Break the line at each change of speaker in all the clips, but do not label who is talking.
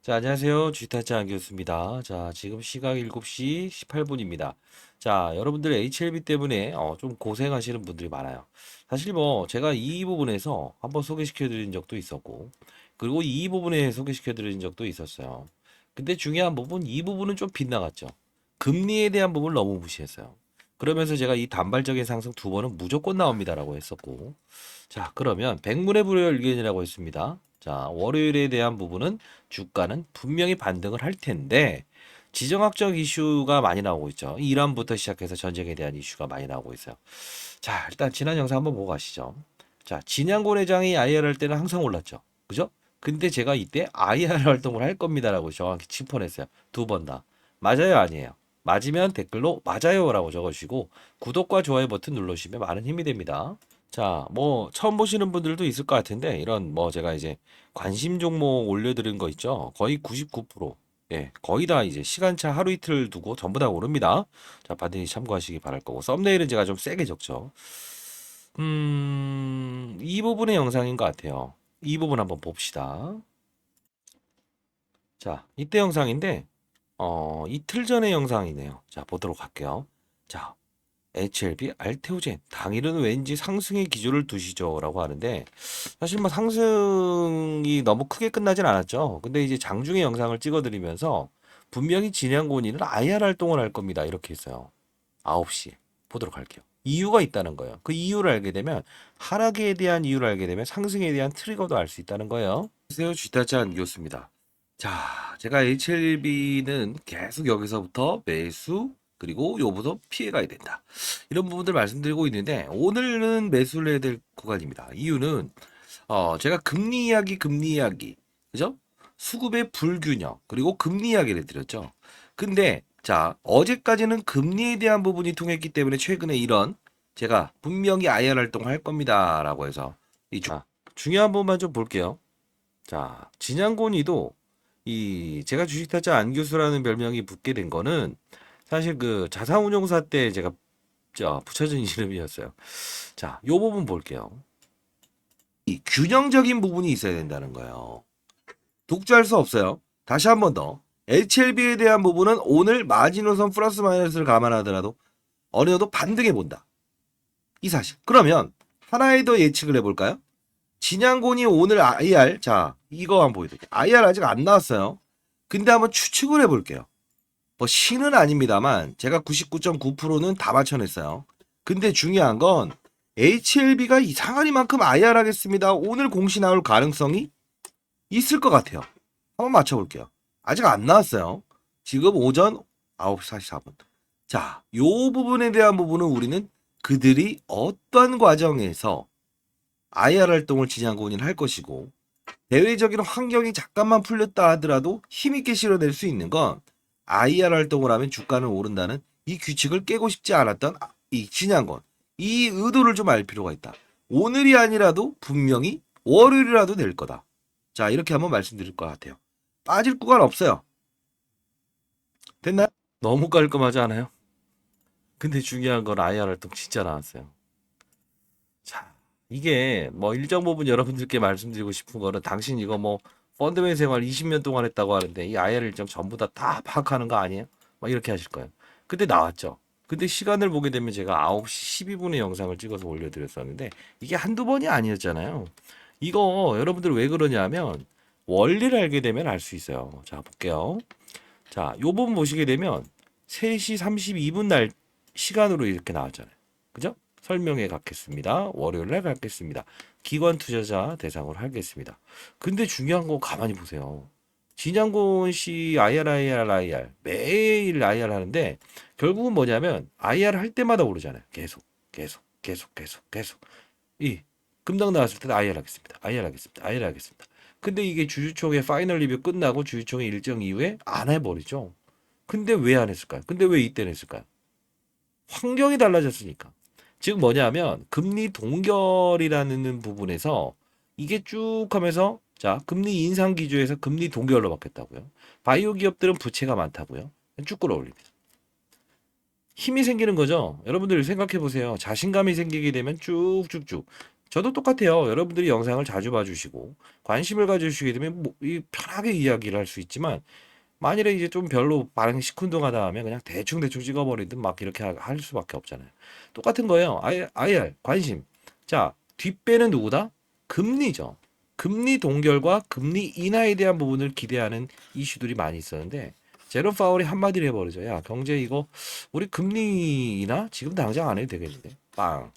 자, 안녕하세요. 주식타짜 안교수입니다. 자, 지금 시각 7시 18분입니다. 자, 여러분들 HLB 때문에 좀 고생하시는 분들이 많아요. 사실 뭐 제가 이 부분에서 한번 소개시켜 드린 적도 있었고, 그리고 이 부분에 소개시켜 드린 적도 있었어요. 근데 중요한 부분, 이 부분은 좀 빗나갔죠. 금리에 대한 부분을 너무 무시했어요. 그러면서 제가 이 단발적인 상승 두 번은 무조건 나옵니다라고 했었고, 자, 그러면 백문의 불여일견이라고 했습니다. 자, 월요일에 대한 부분은 주가는 분명히 반등을 할 텐데 지정학적 이슈가 많이 나오고 있죠. 이란부터 시작해서 전쟁에 대한 이슈가 많이 나오고 있어요. 자, 일단 지난 영상 한번 보고 가시죠. 자, 진양고 회장이 IR 할 때는 항상 올랐죠. 그죠? 근데 제가 이때 IR 활동을 할 겁니다라고 정확히 짚어냈어요. 두 번 다. 맞아요, 아니에요? 맞으면 댓글로 맞아요라고 적어주시고 구독과 좋아요 버튼 눌러주시면 많은 힘이 됩니다. 자, 뭐 처음 보시는 분들도 있을 것 같은데 이런 뭐 제가 이제 관심 종목 올려드린 거 있죠. 거의 99%. 예, 거의 다 이제 시간차 하루 이틀 두고 전부 다 오릅니다. 자, 반드시 참고하시기 바랄 거고 썸네일은 제가 좀 세게 적죠. 이 부분의 영상인 것 같아요. 이 부분 한번 봅시다. 자, 이때 영상인데 이틀 전의 영상이네요. 자, 보도록 할게요. 자, HLB 알테오젠 당일은 왠지 상승의 기조를 두시죠라고 하는데 사실 뭐 상승이 너무 크게 끝나진 않았죠. 근데 이제 장중에 영상을 찍어드리면서 분명히 진양고니는 IR 활동을 할 겁니다. 이렇게 했어요. 9시 보도록 할게요. 이유가 있다는 거예요. 그 이유를 알게 되면 하락에 대한 이유를 알게 되면 상승에 대한 트리거도 알 수 있다는 거예요. 안녕하세요. 쥐타짜 교수입니다. 자, 제가 HLB는 계속 여기서부터 매수 그리고 요부터 피해가야 된다. 이런 부분들 말씀드리고 있는데 오늘은 매수를 해야 될 구간입니다. 이유는 제가 금리 이야기, 그죠? 수급의 불균형 그리고 금리 이야기를 드렸죠. 근데 자, 어제까지는 금리에 대한 부분이 통했기 때문에 최근에 이런 제가 분명히 IR 활동을 할 겁니다라고 해서 중요한 부분만 좀 볼게요. 자, 진양곤이도 이 제가 주식타짜 안교수라는 별명이 붙게 된 거는 사실 그 자산운용사 때 제가 붙여진 이름이었어요. 자, 요 부분 볼게요. 이 균형적인 부분이 있어야 된다는 거예요. 독주할 수 없어요. 다시 한번 더. HLB에 대한 부분은 오늘 마지노선 플러스 마이너스를 감안하더라도 어느 정도 반등해 본다. 이 사실. 그러면 하나에 더 예측을 해볼까요? 진양곤이 오늘 IR, 자, 이거 한번 보여드릴게요. IR 아직 안 나왔어요. 근데 한번 추측을 해볼게요. 뭐 신은 아닙니다만 제가 99.9%는 다 맞춰냈어요. 근데 중요한 건 HLB가 이상한 이만큼 IR 하겠습니다. 오늘 공시 나올 가능성이 있을 것 같아요. 한번 맞춰볼게요. 아직 안 나왔어요. 지금 오전 9시 44분. 자, 요 부분에 대한 부분은 우리는 그들이 어떤 과정에서 IR 활동을 진양곤인 할 것이고 대외적인 환경이 잠깐만 풀렸다 하더라도 힘있게 실어낼 수 있는 건 IR 활동을 하면 주가는 오른다는 이 규칙을 깨고 싶지 않았던 이 진양권. 이 의도를 좀 알 필요가 있다. 오늘이 아니라도 분명히 월요일이라도 될 거다. 자, 이렇게 한번 말씀드릴 것 같아요. 빠질 구간 없어요. 됐나요? 너무 깔끔하지 않아요? 근데 중요한 건 IR 활동 진짜 나왔어요. 자, 이게 뭐 일정 부분 여러분들께 말씀드리고 싶은 거는 당신 이거 뭐 펀드맨 생활 20년 동안 했다고 하는데 이 IR 일정 전부 다 파악하는 거 아니에요? 막 이렇게 하실 거예요. 근데 나왔죠. 근데 시간을 보게 되면 제가 9시 12분에 영상을 찍어서 올려드렸었는데 이게 한두 번이 아니었잖아요. 이거 여러분들 왜 그러냐면 원리를 알게 되면 알 수 있어요. 자, 볼게요. 자, 요 부분 보시게 되면 3시 32분 날 시간으로 이렇게 나왔잖아요. 그죠? 설명회 갖겠습니다. 월요일 날 갖겠습니다. 기관 투자자 대상으로 하겠습니다. 근데 중요한 거 가만히 보세요. 진양곤 씨 IR 매일 IR 하는데 결국은 뭐냐면 IR 할 때마다 오르잖아요. 계속. 이 금방 나왔을 때도 IR 하겠습니다. IR 하겠습니다. 근데 이게 주주총회 파이널 리뷰 끝나고 주주총회 일정 이후에 안 해버리죠. 근데 왜 안 했을까요? 근데 왜 이때는 했을까요? 환경이 달라졌으니까. 즉 뭐냐면 금리 동결이라는 부분에서 이게 쭉 하면서 자 금리 인상 기조에서 금리 동결로 바뀌었다고요. 바이오 기업들은 부채가 많다고요. 쭉 끌어올립니다. 힘이 생기는 거죠. 여러분들 생각해 보세요. 자신감이 생기게 되면 쭉쭉쭉. 저도 똑같아요. 여러분들이 영상을 자주 봐주시고 관심을 가져주시게 되면 편하게 이야기를 할 수 있지만 만일에 이제 좀 별로 반응이 시큰둥하다 하면 그냥 대충 찍어버리든 막 이렇게 할 수밖에 없잖아요. 똑같은 거예요. IR 관심. 자, 뒷배는 누구다? 금리죠. 금리 동결과 금리 인하에 대한 부분을 기대하는 이슈들이 많이 있었는데 제롬 파월이 한마디를 해버리죠. 야, 경제 이거 우리 금리 인하 지금 당장 안 해도 되겠는데. 빵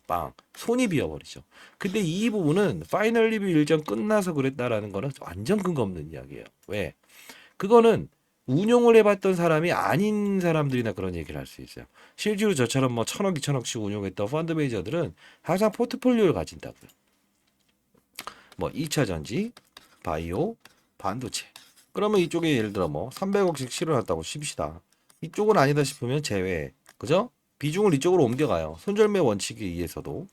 손이 비어버리죠. 근데 이 부분은 파이널 리뷰 일정 끝나서 그랬다라는 거는 완전 근거 없는 이야기예요. 왜? 그거는 운용을 해봤던 사람이 아닌 사람들이나 그런 얘기를 할 수 있어요. 실제로 저처럼 뭐 천억, 이천억씩 운용했던 펀드 매니저들은 항상 포트폴리오를 가진다고요. 뭐 2차 전지, 바이오, 반도체. 그러면 이쪽에 예를 들어 뭐 300억씩 실어놨다고 칩시다. 이쪽은 아니다 싶으면 제외. 그죠? 비중을 이쪽으로 옮겨가요. 손절매 원칙에 의해서도.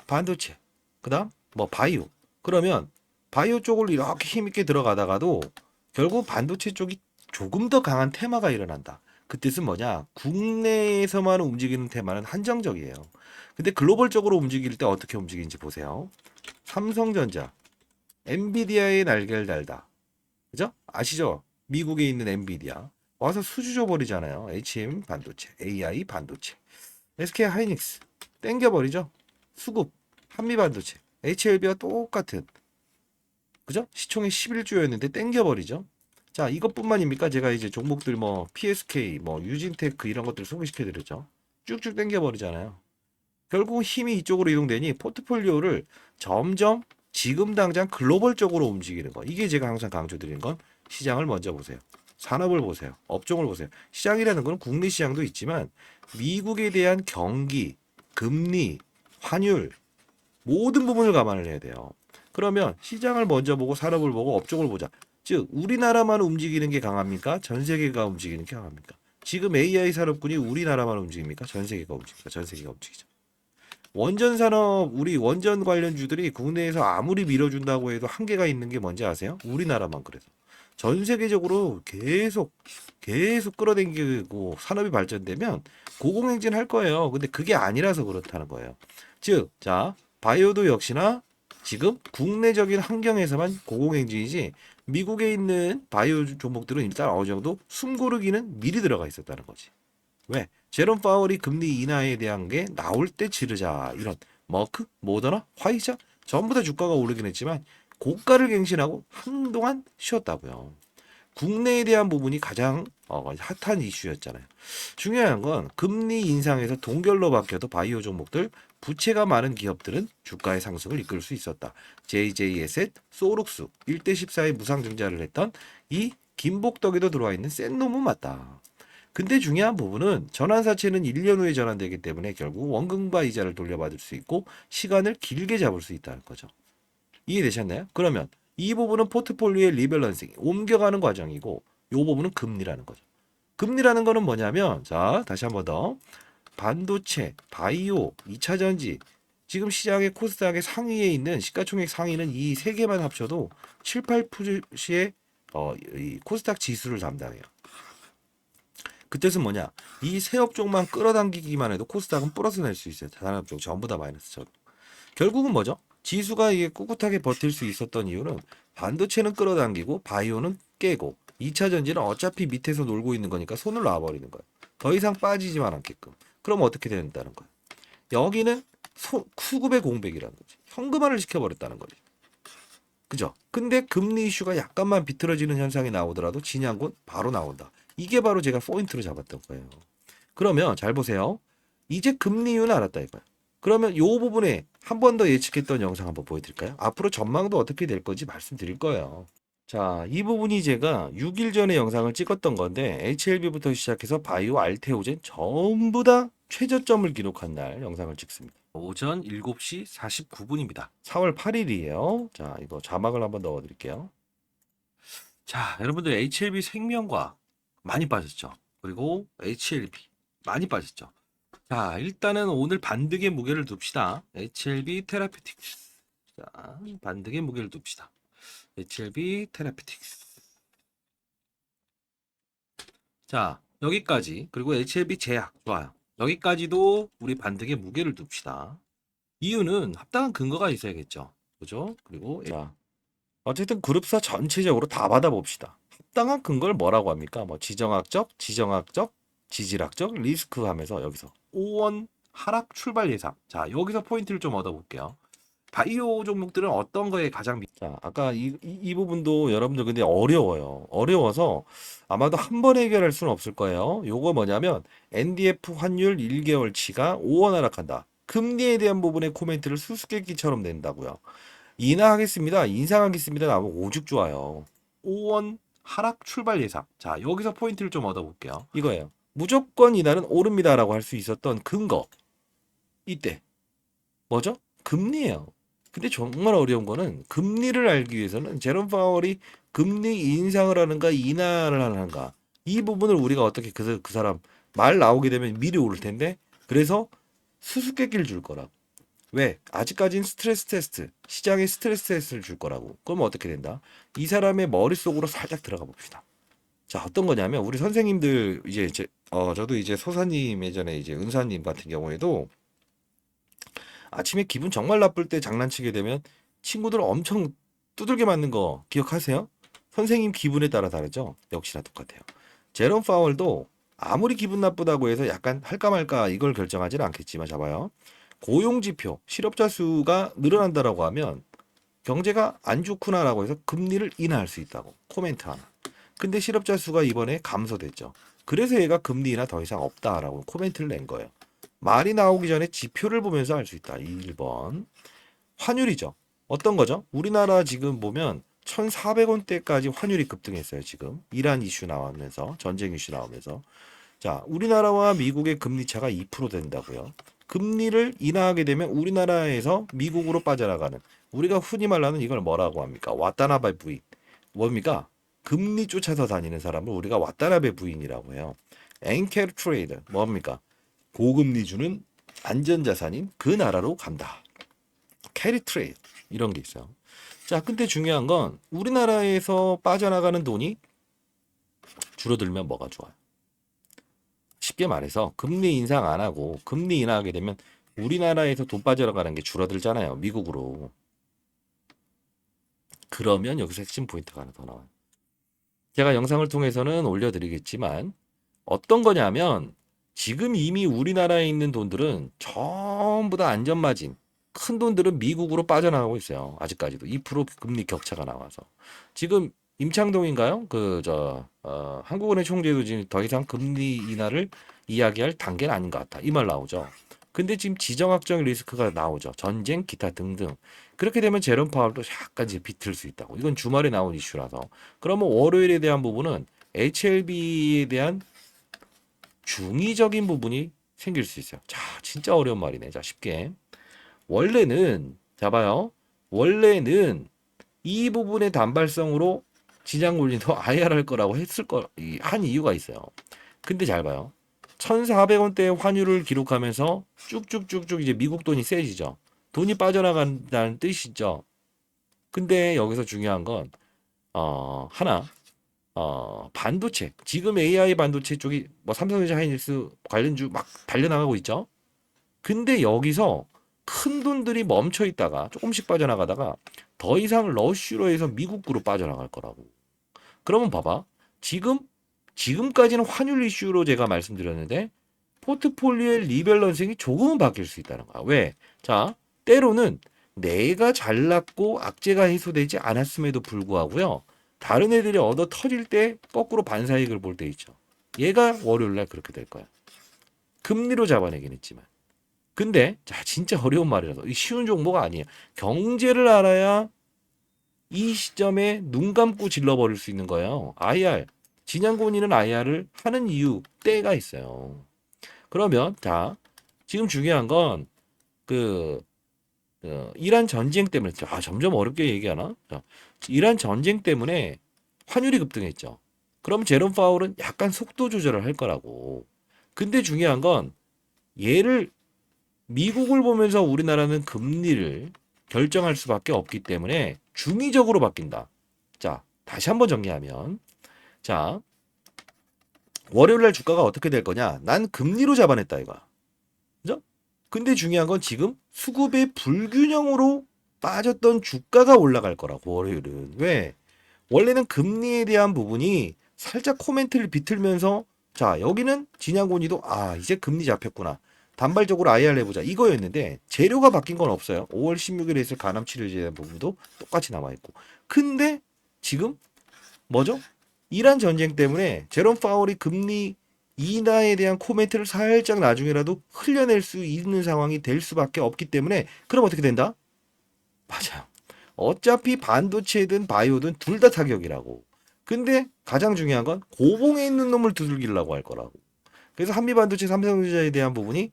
반도체. 그다음 뭐 바이오. 그러면 바이오 쪽을 이렇게 힘있게 들어가다가도 결국 반도체 쪽이 조금 더 강한 테마가 일어난다. 그 뜻은 뭐냐? 국내에서만 움직이는 테마는 한정적이에요. 근데 글로벌적으로 움직일 때 어떻게 움직이는지 보세요. 삼성전자, 엔비디아의 날개를 달다. 그죠? 아시죠? 미국에 있는 엔비디아. 와서 수주줘 버리잖아요. HM 반도체, AI 반도체. SK 하이닉스 땡겨버리죠. 수급, 한미 반도체, HLB와 똑같은. 그죠? 시총이 11조였는데 땡겨버리죠. 자, 이것뿐만입니까? 제가 이제 종목들 뭐 PSK, 뭐 유진테크 이런 것들 소개시켜 드렸죠. 쭉쭉 땡겨버리잖아요. 결국 힘이 이쪽으로 이동되니 포트폴리오를 점점 지금 당장 글로벌적으로 움직이는 거. 이게 제가 항상 강조드리는 건 시장을 먼저 보세요. 산업을 보세요. 업종을 보세요. 시장이라는 건 국내 시장도 있지만 미국에 대한 경기, 금리, 환율 모든 부분을 감안을 해야 돼요. 그러면 시장을 먼저 보고 산업을 보고 업종을 보자. 즉 우리나라만 움직이는 게 강합니까? 전 세계가 움직이는 게 강합니까? 지금 AI 산업군이 우리나라만 움직입니까? 전 세계가 움직입니까? 전 세계가 움직이죠. 원전 산업, 우리 원전 관련주들이 국내에서 아무리 밀어준다고 해도 한계가 있는 게 뭔지 아세요? 우리나라만 그래서. 전 세계적으로 계속 끌어당기고 산업이 발전되면 고공행진 할 거예요. 근데 그게 아니라서 그렇다는 거예요. 즉, 자, 바이오도 역시나 지금 국내적인 환경에서만 고공행진이지 미국에 있는 바이오 종목들은 일단 어느 정도 숨고르기는 미리 들어가 있었다는 거지. 왜? 제롬 파월이 금리 인하에 대한 게 나올 때 지르자. 이런 머크, 모더나, 화이자 전부 다 주가가 오르긴 했지만 고가를 갱신하고 한동안 쉬었다고요. 국내에 대한 부분이 가장 핫한 이슈였잖아요. 중요한 건 금리 인상에서 동결로 바뀌어도 바이오 종목들 부채가 많은 기업들은 주가의 상승을 이끌 수 있었다. JJ에셋, 소룩스 1대 14의 무상증자를 했던 이 김복덕에도 들어와 있는 센 놈은 맞다. 근데 중요한 부분은 전환사채는 1년 후에 전환되기 때문에 결국 원금과 이자를 돌려받을 수 있고 시간을 길게 잡을 수 있다는 거죠. 이해되셨나요? 그러면 이 부분은 포트폴리오의 리밸런싱, 옮겨가는 과정이고 이 부분은 금리라는 거죠. 금리라는 거는 뭐냐면 자 다시 한번 더 반도체, 바이오, 2차 전지 지금 시장의 코스닥의 상위에 있는 시가총액 상위는 이 세 개만 합쳐도 7, 8%의 이 코스닥 지수를 담당해요. 그 뜻은 뭐냐? 이 세 업종만 끌어당기기만 해도 코스닥은 플러스 낼 수 있어요. 다른 업종 전부 다 마이너스죠. 결국은 뭐죠? 지수가 이게 꿋꿋하게 버틸 수 있었던 이유는 반도체는 끌어당기고 바이오는 깨고 2차 전지는 어차피 밑에서 놀고 있는 거니까 손을 놔버리는 거예요. 더 이상 빠지지만 않게끔. 그럼 어떻게 된다는 거예요? 여기는 수급의 공백이라는 거지. 현금화를 시켜버렸다는 거지. 그죠? 근데 금리 이슈가 약간만 비틀어지는 현상이 나오더라도 진양군 바로 나온다. 이게 바로 제가 포인트로 잡았던 거예요. 그러면 잘 보세요. 이제 금리 이유는 알았다 이거야. 그러면 요 부분에 한 번 더 예측했던 영상 한번 보여드릴까요? 앞으로 전망도 어떻게 될 건지 말씀드릴 거예요. 자, 이 부분이 제가 6일 전에 영상을 찍었던 건데 HLB부터 시작해서 바이오, 알테오젠 전부 다 최저점을 기록한 날 영상을 찍습니다. 오전 7시 49분입니다. 4월 8일이에요. 자, 이거 자막을 한번 넣어드릴게요. 자, 여러분들 HLB 생명과학 많이 빠졌죠. 그리고 HLB 많이 빠졌죠. 자, 일단은 오늘 반등의 무게를 둡시다. HLB 테라피틱스. 자, 반등의 무게를 둡시다. HLB 테라피틱스. 자, 여기까지. 그리고 HLB 제약. 좋아요. 여기까지도 우리 반등의 무게를 둡시다. 이유는 합당한 근거가 있어야겠죠. 그죠? 그리고 자, 어쨌든 그룹사 전체적으로 다 받아봅시다. 합당한 근거를 뭐라고 합니까? 뭐 지정학적, 지질학적, 리스크 하면서 여기서 5원 하락 출발 예상. 자, 여기서 포인트를 좀 얻어볼게요. 바이오 종목들은 어떤 거에 가장 자, 아까 이 부분도 여러분들 근데 어려워요. 어려워서 아마도 한 번 해결할 수는 없을 거예요. 요거 뭐냐면 NDF 환율 1개월치가 5원 하락한다. 금리에 대한 부분의 코멘트를 수수께끼처럼 낸다고요. 인하하겠습니다. 인상하겠습니다. 나면 오죽 좋아요. 5원 하락 출발 예상. 자, 여기서 포인트를 좀 얻어볼게요. 이거예요. 무조건 이날은 오릅니다라고 할 수 있었던 근거. 이때 뭐죠? 금리예요. 근데 정말 어려운 거는 금리를 알기 위해서는 제롬 파월이 금리 인상을 하는가 인하를 하는가 이 부분을 우리가 어떻게 그 사람 말 나오게 되면 미리 오를 텐데 그래서 수수께끼를 줄 거라고. 왜? 아직까지는 스트레스 테스트, 시장에 스트레스 테스트를 줄 거라고. 그러면 어떻게 된다? 이 사람의 머릿속으로 살짝 들어가 봅시다. 자, 어떤 거냐면 우리 선생님들 이제 저도 이제 소사님 예전에 이제 은사님 같은 경우에도 아침에 기분 정말 나쁠 때 장난치게 되면 친구들 엄청 두들겨 맞는 거 기억하세요? 선생님 기분에 따라 다르죠? 역시나 똑같아요. 제롬 파월도 아무리 기분 나쁘다고 해서 약간 할까 말까 이걸 결정하지는 않겠지만 잡아요. 고용지표, 실업자 수가 늘어난다라고 하면 경제가 안 좋구나라고 해서 금리를 인하할 수 있다고 코멘트 하나. 근데 실업자 수가 이번에 감소됐죠. 그래서 얘가 금리 인하 더 이상 없다라고 코멘트를 낸 거예요. 말이 나오기 전에 지표를 보면서 알 수 있다. 1번. 환율이죠. 어떤 거죠? 우리나라 지금 보면 1,400원대까지 환율이 급등했어요. 지금 이란 이슈 나오면서 전쟁 이슈 나오면서 자 우리나라와 미국의 금리 차가 2% 된다고요. 금리를 인하하게 되면 우리나라에서 미국으로 빠져나가는 우리가 흔히 말하는 이걸 뭐라고 합니까? 와타나베 부인 뭡니까? 금리 쫓아서 다니는 사람을 우리가 와타나베 부인이라고 해요. 엔케르 트레이드 뭡니까? 고금리 주는 안전자산인 그 나라로 간다. 캐리 트레이드 이런 게 있어요. 자, 근데 중요한 건 우리나라에서 빠져나가는 돈이 줄어들면 뭐가 좋아요? 쉽게 말해서 금리 인상 안 하고 금리 인하하게 되면 우리나라에서 돈 빠져나가는 게 줄어들잖아요. 미국으로. 그러면 여기서 핵심 포인트가 하나 더 나와요. 제가 영상을 통해서는 올려드리겠지만 어떤 거냐면 지금 이미 우리나라에 있는 돈들은 전부 다 안전마진 큰 돈들은 미국으로 빠져나가고 있어요. 아직까지도 2% 금리 격차가 나와서 지금 임창동인가요? 한국은행 총재도 지금 더 이상 금리 인하를 이야기할 단계는 아닌 것 같다. 이 말 나오죠. 근데 지금 지정학적 리스크가 나오죠. 전쟁, 기타 등등. 그렇게 되면 제롬 파월도 약간 이제 비틀 수 있다고. 이건 주말에 나온 이슈라서. 그러면 월요일에 대한 부분은 HLB에 대한 중의적인 부분이 생길 수 있어요. 자, 진짜 어려운 말이네. 자, 쉽게. 원래는, 잡아요. 원래는 이 부분의 단발성으로 지장군리도 IR 할 거라고 한 이유가 있어요. 근데 잘 봐요. 1,400원대의 환율을 기록하면서 쭉쭉쭉쭉 이제 미국 돈이 세지죠. 돈이 빠져나간다는 뜻이죠. 근데 여기서 중요한 건, 하나, 반도체. 지금 AI 반도체 쪽이 뭐 삼성전자 하이닉스 관련주 막 달려나가고 있죠. 근데 여기서 큰 돈들이 멈춰 있다가 조금씩 빠져나가다가 더 이상 러쉬로 해서 미국으로 빠져나갈 거라고. 그러면 봐봐. 지금까지는 환율 이슈로 제가 말씀드렸는데 포트폴리오의 리밸런싱이 조금은 바뀔 수 있다는 거야. 왜? 자, 때로는 내가 잘났고 악재가 해소되지 않았음에도 불구하고요. 다른 애들이 얻어 터질 때 거꾸로 반사이익을 볼 때 있죠. 얘가 월요일날 그렇게 될 거야. 금리로 잡아내긴 했지만. 근데 자 진짜 어려운 말이라서 쉬운 정보가 아니에요. 경제를 알아야 이 시점에 눈 감고 질러버릴 수 있는 거예요. IR. 진양곤이는 IR을 하는 이유 때가 있어요. 그러면 자 지금 중요한 건 그 이란 전쟁 때문에 점점 어렵게 얘기하나? 자, 이란 전쟁 때문에 환율이 급등했죠. 그럼 제롬 파월은 약간 속도 조절을 할 거라고. 근데 중요한 건 얘를 미국을 보면서 우리나라는 금리를 결정할 수밖에 없기 때문에 중의적으로 바뀐다. 자, 다시 한번 정리하면 자, 월요일 날 주가가 어떻게 될 거냐? 난 금리로 잡아냈다 이거야. 그죠? 근데 중요한 건 지금 수급의 불균형으로 빠졌던 주가가 올라갈 거라고 월요일은. 왜? 원래는 금리에 대한 부분이 살짝 코멘트를 비틀면서 자 여기는 진양곤이도 아 이제 금리 잡혔구나. 단발적으로 IR 해보자 이거였는데 재료가 바뀐 건 없어요. 5월 16일에 있을 간암 치료제에 대한 부분도 똑같이 남아있고. 근데 지금 뭐죠? 이란 전쟁 때문에 제롬 파월이 금리 인하에 대한 코멘트를 살짝 나중에라도 흘려낼 수 있는 상황이 될 수밖에 없기 때문에 그럼 어떻게 된다? 맞아요. 어차피 반도체든 바이오든 둘 다 타격이라고. 근데 가장 중요한 건 고봉에 있는 놈을 두들기려고 할 거라고. 그래서 한미반도체 삼성전자에 대한 부분이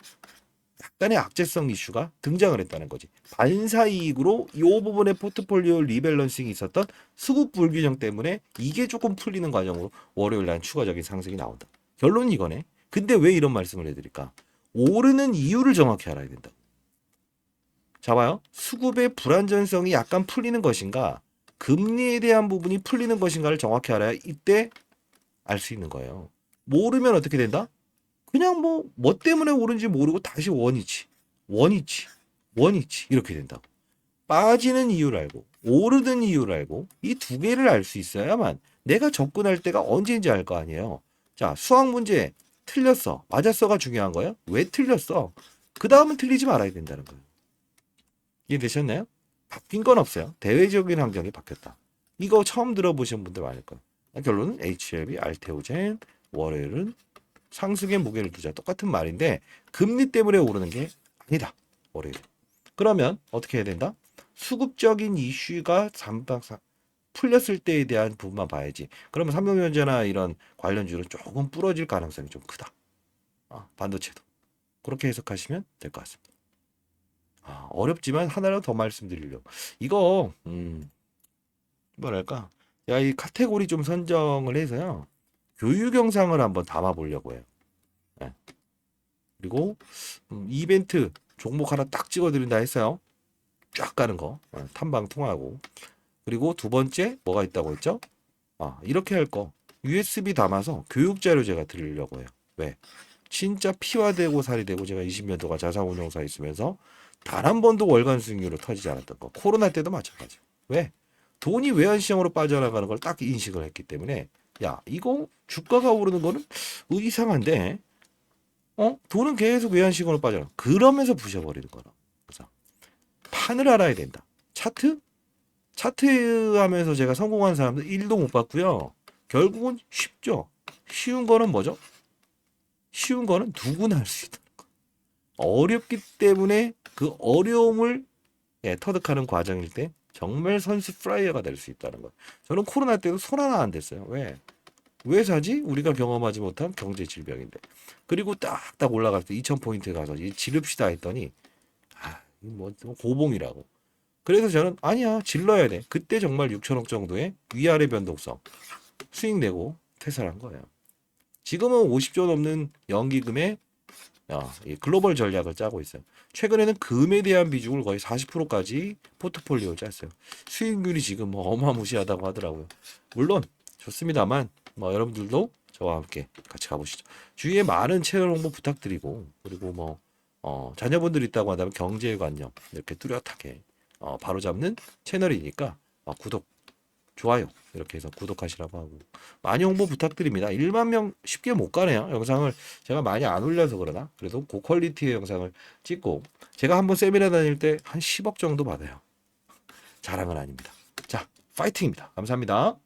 약간의 악재성 이슈가 등장을 했다는 거지. 반사이익으로 이 부분의 포트폴리오 리밸런싱이 있었던 수급 불균형 때문에 이게 조금 풀리는 과정으로 월요일 날 추가적인 상승이 나온다. 결론은 이거네. 근데 왜 이런 말씀을 해드릴까? 오르는 이유를 정확히 알아야 된다. 자 봐요. 수급의 불안전성이 약간 풀리는 것인가 금리에 대한 부분이 풀리는 것인가를 정확히 알아야 이때 알 수 있는 거예요. 모르면 어떻게 된다? 그냥 뭐 때문에 오른지 모르고 다시 원위치 이렇게 된다고. 빠지는 이유를 알고 오르는 이유를 알고 이 두 개를 알 수 있어야만 내가 접근할 때가 언제인지 알 거 아니에요. 자 수학 문제 틀렸어 맞았어가 중요한 거예요. 왜 틀렸어? 그 다음은 틀리지 말아야 된다는 거예요. 이해되셨나요? 바뀐 건 없어요. 대외적인 환경이 바뀌었다. 이거 처음 들어보신 분들 많을 거예요. 결론은 HLB, 알테오젠, 월요일은 상승의 무게를 두자. 똑같은 말인데 금리 때문에 오르는 게 아니다. 월요일. 그러면 어떻게 해야 된다? 수급적인 이슈가 풀렸을 때에 대한 부분만 봐야지. 그러면 삼성전자나 이런 관련주는 조금 부러질 가능성이 좀 크다. 반도체도. 그렇게 해석하시면 될 것 같습니다. 어렵지만 하나를 더 말씀드리려고. 이거 뭐랄까? 야, 이 카테고리 좀 선정을 해서요. 교육 영상을 한번 담아 보려고 해요. 예. 그리고 이벤트 종목 하나 딱 찍어 드린다 했어요. 쫙 가는 거. 탐방 통하고. 그리고 두 번째 뭐가 있다고 했죠? 이렇게 할 거. USB 담아서 교육 자료 제가 드리려고 해요. 왜? 진짜 피와 되고 살이 되고 제가 20년 동안 자산운용사 있으면서 단 한 번도 월간 수익률로 터지지 않았던 거. 코로나 때도 마찬가지. 왜? 돈이 외환시장으로 빠져나가는 걸 딱 인식을 했기 때문에 야 이거 주가가 오르는 거는 이상한데 돈은 계속 외환시장으로 빠져나 그러면서 부셔버리는 거라. 그래서 판을 알아야 된다. 차트 하면서 제가 성공한 사람들 1도 못 봤고요. 결국은 쉽죠. 쉬운 거는 뭐죠? 쉬운 거는 누구나 할 수 있다. 어렵기 때문에 그 어려움을 터득하는 과정일 때 정말 선수 프라이어가 될 수 있다는 거예요. 저는 코로나 때도 손 하나 안 댔어요. 왜 사지? 우리가 경험하지 못한 경제 질병인데. 그리고 딱딱 올라갈 때 2000포인트 가서 지릅시다 했더니 뭐 고봉이라고. 그래서 저는 아니야 질러야 돼. 그때 정말 6천억 정도의 위아래 변동성 수익 내고 퇴사한 거예요. 지금은 50조 넘는 연기금에 이 글로벌 전략을 짜고 있어요. 최근에는 금에 대한 비중을 거의 40%까지 포트폴리오 짰어요. 수익률이 지금 어마무시하다고 하더라고요. 물론 좋습니다만 여러분들도 저와 함께 같이 가보시죠. 주위에 많은 채널 홍보 부탁드리고 그리고 자녀분들 있다고 한다면 경제의 관념 이렇게 뚜렷하게 바로잡는 채널이니까 구독 좋아요 이렇게 해서 구독하시라고 하고 많이 홍보 부탁드립니다. 1만 명 쉽게 못 가네요. 영상을 제가 많이 안 올려서 그러나 그래도 고퀄리티의 영상을 찍고 제가 한번 세미나 다닐 때 한 10억 정도 받아요. 자랑은 아닙니다. 자 파이팅입니다. 감사합니다.